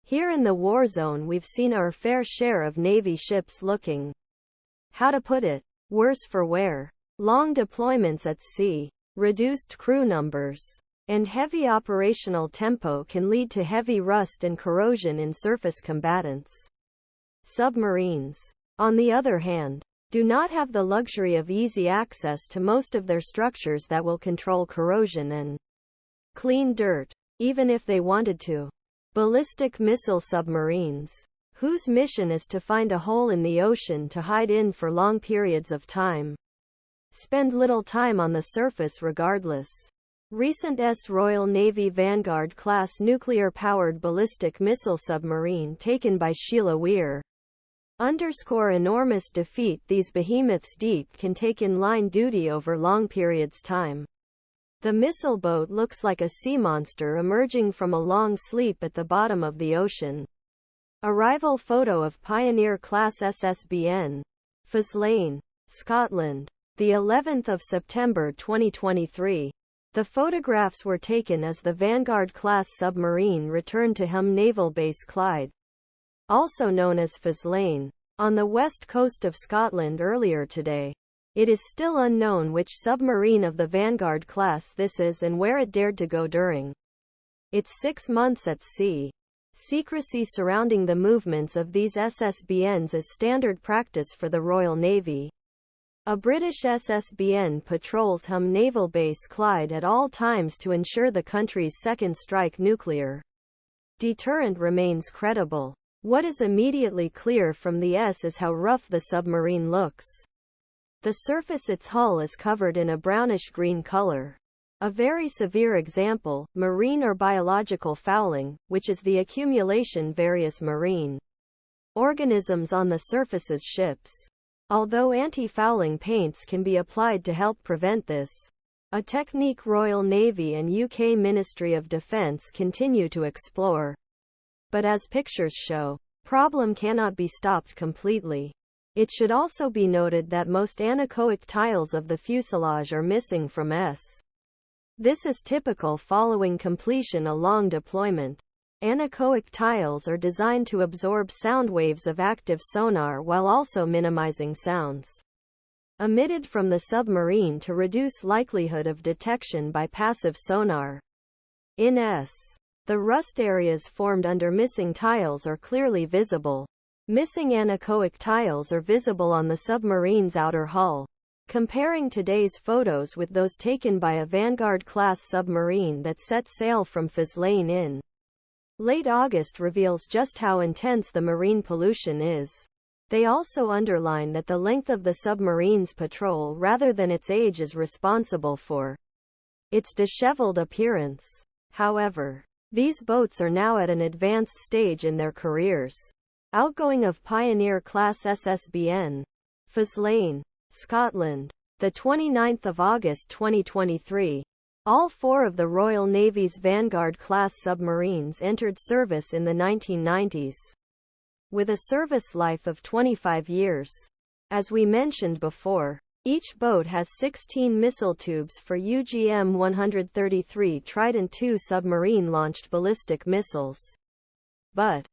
Here in the war zone we've seen our fair share of Navy ships looking, how to put it, worse for wear. Long deployments at sea, reduced crew numbers, and heavy operational tempo can lead to heavy rust and corrosion in surface combatants. Submarines, on the other hand, do not have the luxury of easy access to most of their structures that will control corrosion and clean dirt, even if they wanted to. Ballistic missile submarines, whose mission is to find a hole in the ocean to hide in for long periods of time, spend little time on the surface regardless. Recent Royal Navy Vanguard-class nuclear-powered ballistic missile submarine taken by Sheila Weir underscore enormous defeat these behemoths deep can take in line duty over long periods time. The missile boat looks like a sea monster emerging from a long sleep at the bottom of the ocean. Arrival photo of Pioneer-class SSBN, Faslane, Scotland, the 11th of September 2023. The photographs were taken as the Vanguard-class submarine returned to HM Naval Base Clyde, also known as Faslane, on the west coast of Scotland earlier today. It is still unknown which submarine of the Vanguard class this is and where it dared to go during its 6 months at sea. Secrecy surrounding the movements of these SSBNs is standard practice for the Royal Navy. A British SSBN patrols HM Naval Base Clyde at all times to ensure the country's second strike nuclear deterrent remains credible. What is immediately clear from the is how rough the submarine looks. The surface its hull is covered in a brownish-green color. A very severe example, marine or biological fouling, which is the accumulation various marine organisms on the surfaces ships. Although anti-fouling paints can be applied to help prevent this, a technique Royal Navy and UK Ministry of Defence continue to explore. But as pictures show, problem cannot be stopped completely. It should also be noted that most anechoic tiles of the fuselage are missing from S. This is typical following completion a long deployment. Anechoic tiles are designed to absorb sound waves of active sonar while also minimizing sounds emitted from the submarine to reduce likelihood of detection by passive sonar. In S. the rust areas formed under missing tiles are clearly visible. Missing anechoic tiles are visible on the submarine's outer hull. Comparing today's photos with those taken by a Vanguard-class submarine that set sail from Faslane in late August reveals just how intense the marine pollution is. They also underline that the length of the submarine's patrol rather than its age is responsible for its disheveled appearance. However, these boats are now at an advanced stage in their careers. Outgoing of Pioneer-class SSBN, Faslane, Scotland, the 29th of August 2023. All 4 of the Royal Navy's Vanguard-class submarines entered service in the 1990s, with a service life of 25 years. As we mentioned before, each boat has 16 missile tubes for UGM-133 Trident II submarine-launched ballistic missiles. But